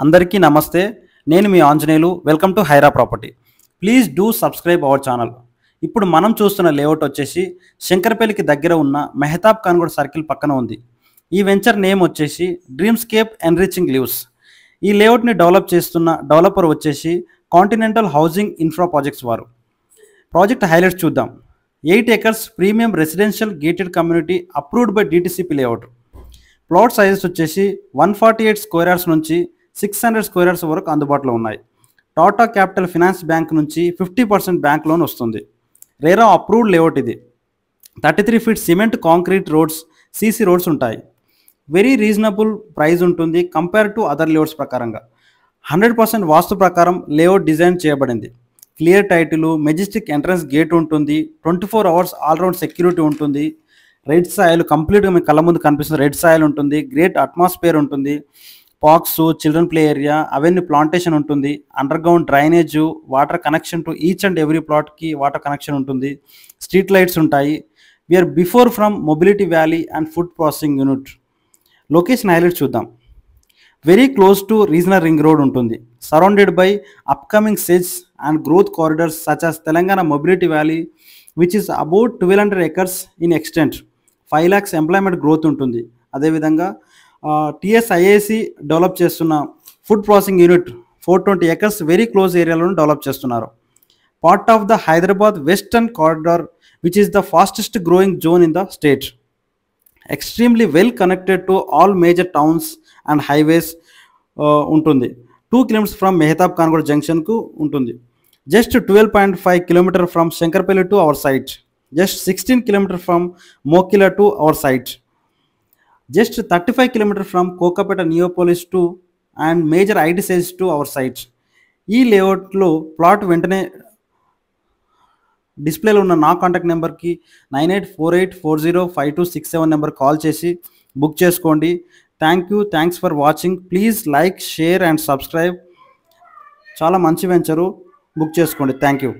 అందరికీ నమస్తే. నేను మీ Anjaneyulu. Welcome to Hyra property. Please do subscribe our channel. ఇప్పుడు మనం చూస్తున్న లేఅవుట్ వచ్చేసి శంకరపల్లికి దగ్గర ఉన్న మెహతాబ్ ఖాన్గూడ సర్కిల్ పక్కన ఉంది. ఈ వెంచర్ నేమ్ వచ్చేసి డ్రీమ్స్కేప్ ఎన్రిచింగ్ లివ్స్. ఈ లేఅవుట్ని డెవలప్ చేస్తున్న డెవలపర్ వచ్చేసి కాంటినెంటల్ హౌసింగ్ ఇన్ఫ్రా ప్రాజెక్ట్స్ వారు. ప్రాజెక్ట్ హైలైట్స్ చూద్దాం. 8 acres premium residential gated community approved by DTCP layout. Plot sizes వచ్చేసి 148 స్క్వేర్ యార్డ్స్ నుంచి 600 స్క్వేర్ యార్డ్స్ వరకు అందుబాటులో ఉన్నాయి. టాటా క్యాపిటల్ ఫినాన్స్ బ్యాంక్ నుంచి 50% బ్యాంక్ లోన్ వస్తుంది. రేరా అప్రూవ్డ్ లేఅవుట్ ఇది. 33 feet cement concrete roads, CC roads ఉంటాయి. వెరీ రీజనబుల్ ప్రైస్ ఉంటుంది కంపేర్ టు అదర్ లేఅవుట్స్ ప్రకారంగా. 100% వాస్తు ప్రకారం లేఅవుట్ డిజైన్ చేయబడింది. Clear title, majestic entrance gate ఉంటుంది. 24 hours ఆల్రౌండ్ సెక్యూరిటీ ఉంటుంది. రెడ్ సాయిల్ కంప్లీట్గా మీ కళ్ళ ముందు కనిపిస్తుంది. రెడ్ సాయిల్ ఉంటుంది. గ్రేట్ అట్మాస్ఫియర్ ఉంటుంది. పార్క్స్, చిల్డ్రన్ ప్లే ఏరియా, అవన్నీ ప్లాంటేషన్ ఉంటుంది. Underground drainage, water connection to each and every ప్లాట్కి వాటర్ కనెక్షన్ ఉంటుంది. స్ట్రీట్ లైట్స్ ఉంటాయి. We are before from mobility valley and food processing unit. Location highlight చూద్దాం. Very close to regional ring road ఉంటుంది. Surrounded by upcoming SEZ and growth corridors such as Telangana mobility valley which is about 1200 acres in extent. 5 lakhs employment growth ఉంటుంది. అదేవిధంగా TSIIC develop చేస్తున్న food processing unit 420 acres very close ఏరియాలను develop చేస్తున్నారు. Part of the Hyderabad western corridor which is the fastest growing zone in the state. Extremely well connected to all major towns and highways ఉంటుంది. 2 kilometers from Mehtab Khanguda జంక్షన్కు ఉంటుంది. Just 12.5 kilometers from Shankarpalli to our site. Just 16 kilometers from Mokila to our site. Just 35 kilometers from Kokapet Neopolis to and major IT size to our site. ఈ లేఅవుట్లో plot వెంటనే డిస్ప్లేలో ఉన్న నా contact నెంబర్కి 9848405267 నెంబర్ కాల్ చేసి బుక్ చేసుకోండి. Thanks for watching. Please like, share and subscribe. చాలా మంచి వెంచరు, బుక్ చేసుకోండి. Thank you.